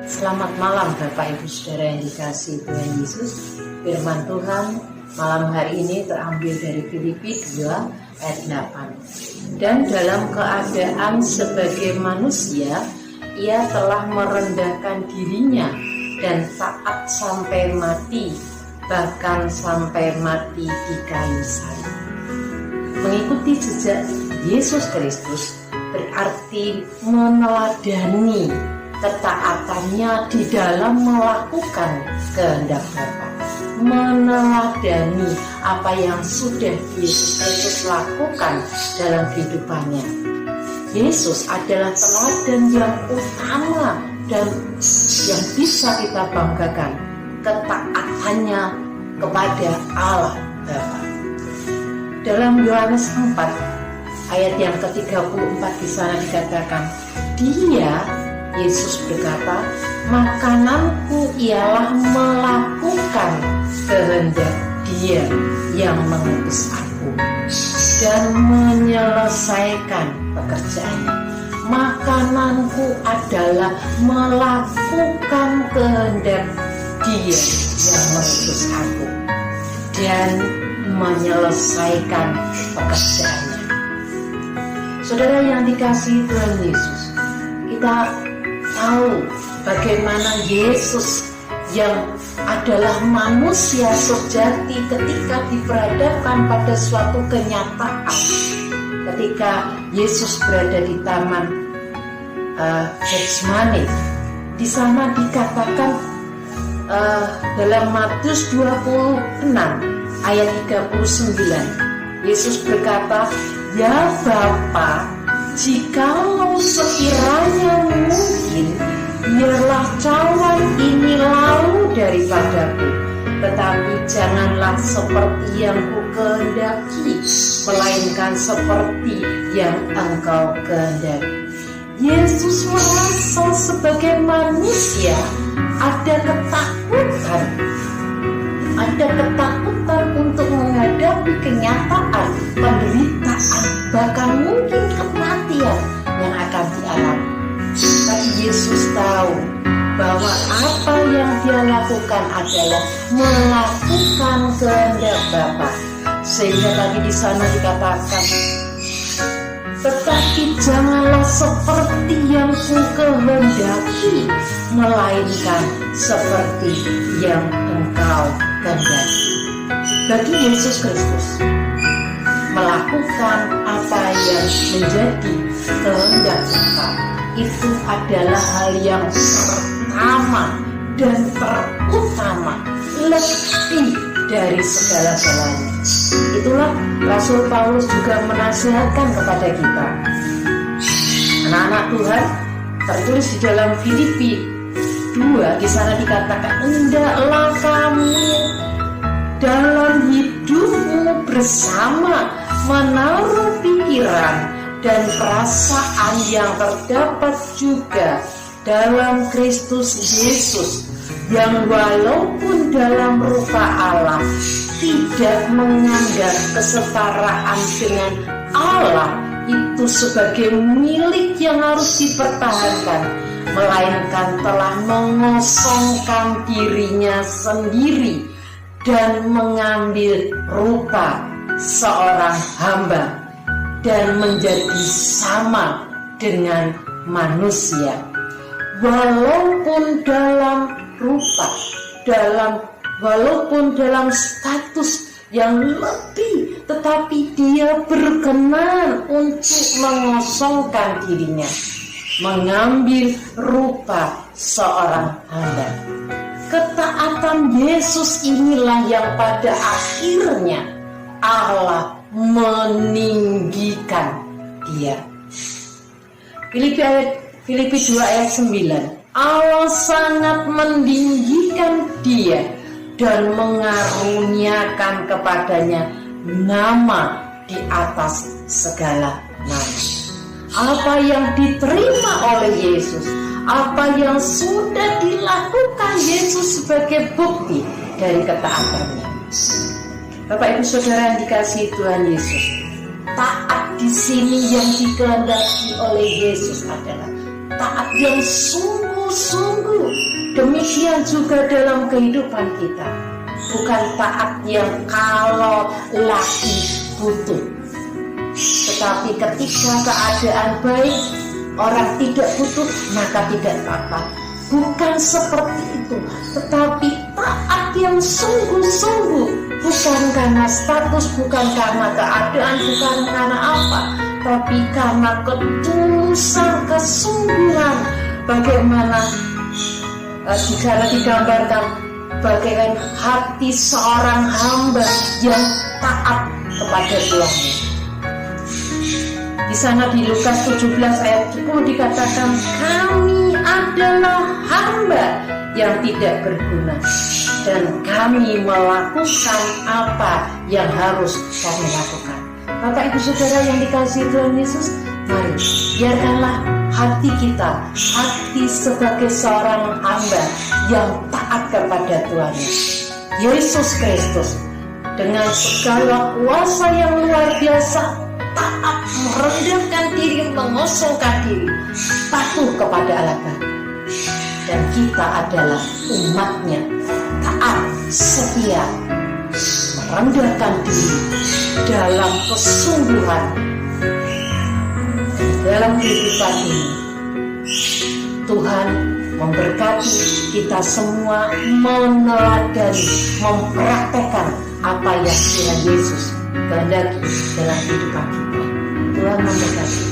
Selamat malam Bapak Ibu Saudara yang dikasihi Tuhan Yesus. Firman Tuhan malam hari ini terambil dari Filipi 2 ayat 8. Dan dalam keadaan sebagai manusia, ia telah merendahkan dirinya dan taat sampai mati, bahkan sampai mati di kayu salib. Mengikuti jejak Yesus Kristus berarti meneladani ketaatannya di dalam melakukan kehendak Bapa, meneladani apa yang sudah Yesus Kristus lakukan dalam kehidupannya. Yesus adalah teladan yang utama dan yang bisa kita banggakan, ketaatannya kepada Allah Bapa. Dalam Yohanes 4 ayat yang ke-34 di sana dikatakan, Yesus berkata, makananku ialah melakukan kehendak Dia yang mengutus aku dan menyelesaikan pekerjaannya. Makananku adalah melakukan kehendak Dia yang mengutus aku dan menyelesaikan pekerjaannya. Saudara yang dikasihi Tuhan Yesus, kita tahu bagaimana Yesus yang adalah manusia sejati ketika diperhadapkan pada suatu kenyataan. Ketika Yesus berada di taman Getsemani, di sana dikatakan dalam Matius 26 ayat 39, Yesus berkata, ya Bapa, jikalau sekiranya mungkin, biarlah cawan ini lalu daripadaku, tetapi janganlah seperti yang kukehendaki, melainkan seperti yang Engkau kehendaki. Yesus merasa sebagai manusia ada ketakutan untuk menghadapi kenyataan penderitaan, bahkan mungkin kematian yang akan dialami. Tapi Yesus tahu bahwa apa yang Dia lakukan adalah melakukan kehendak Bapa. Sehingga tadi di sana dikatakan, tetapi janganlah seperti yang kukehendaki, melainkan seperti yang Engkau kehendaki. Bagi Yesus Kristus, melakukan apa yang menjadi kehendak Bapa itu adalah hal yang pertama dan terutama, lebih dari segala-galanya. Itulah Rasul Paulus juga menasihatkan kepada kita, anak-anak Tuhan, tertulis di dalam Filipi 2, di sana dikatakan, hendaklah kamu dalam hidupmu bersama menaruh pikiran dan perasaan yang terdapat juga dalam Kristus Yesus, yang walaupun dalam rupa Allah tidak menganggap kesetaraan dengan Allah itu sebagai milik yang harus dipertahankan, melainkan telah mengosongkan dirinya sendiri dan mengambil rupa seorang hamba dan menjadi sama dengan manusia. Walaupun dalam rupa, walaupun dalam status yang lebih, tetapi Dia berkenan untuk mengosongkan dirinya, mengambil rupa seorang hamba. Ketaatan Yesus inilah yang pada akhirnya Allah meninggikan Dia. Filipi 2 ayat 9, Allah sangat meninggikan Dia dan mengaruniakan kepadanya nama di atas segala nama. Apa yang diterima oleh Yesus, apa yang sudah dilakukan Yesus sebagai bukti dari ketaatannya. Bapak Ibu Saudara yang dikasihi Tuhan Yesus, taat di sini yang dikehendaki oleh Yesus adalah taat yang sungguh sungguh-sungguh. Demikian juga dalam kehidupan kita. Bukan taat yang kalau lagi butuh, tetapi ketika keadaan baik, orang tidak butuh, maka tidak taat. Bukan seperti itu, tetapi taat yang sungguh-sungguh, bukan karena status, bukan karena keadaan, bukan karena apa, tapi karena ketulusan, kesungguhan. Bagaimana di sana digambarkan bagaikan hati seorang hamba yang taat kepada Tuhannya. Di sana di Lukas 17 ayat 10 dikatakan, kami adalah hamba yang tidak berguna dan kami melakukan apa yang harus kami lakukan. Bapak Ibu Saudara yang dikasihi Tuhan Yesus, mari biarkanlah hati kita, hati sebagai seorang hamba yang taat kepada Tuhan Yesus Kristus, dengan segala kuasa yang luar biasa, taat, merendahkan diri, mengosongkan diri, patuh kepada Allah Bapa. Dan kita adalah umatnya, taat, setia, merendahkan diri dalam kesungguhan dalam kehidupan ini. Tuhan memberkati kita semua meneladani, mempraktekkan apa yang Tuhan Yesus kehendaki dalam kehidupan kita. Tuhan memberkati.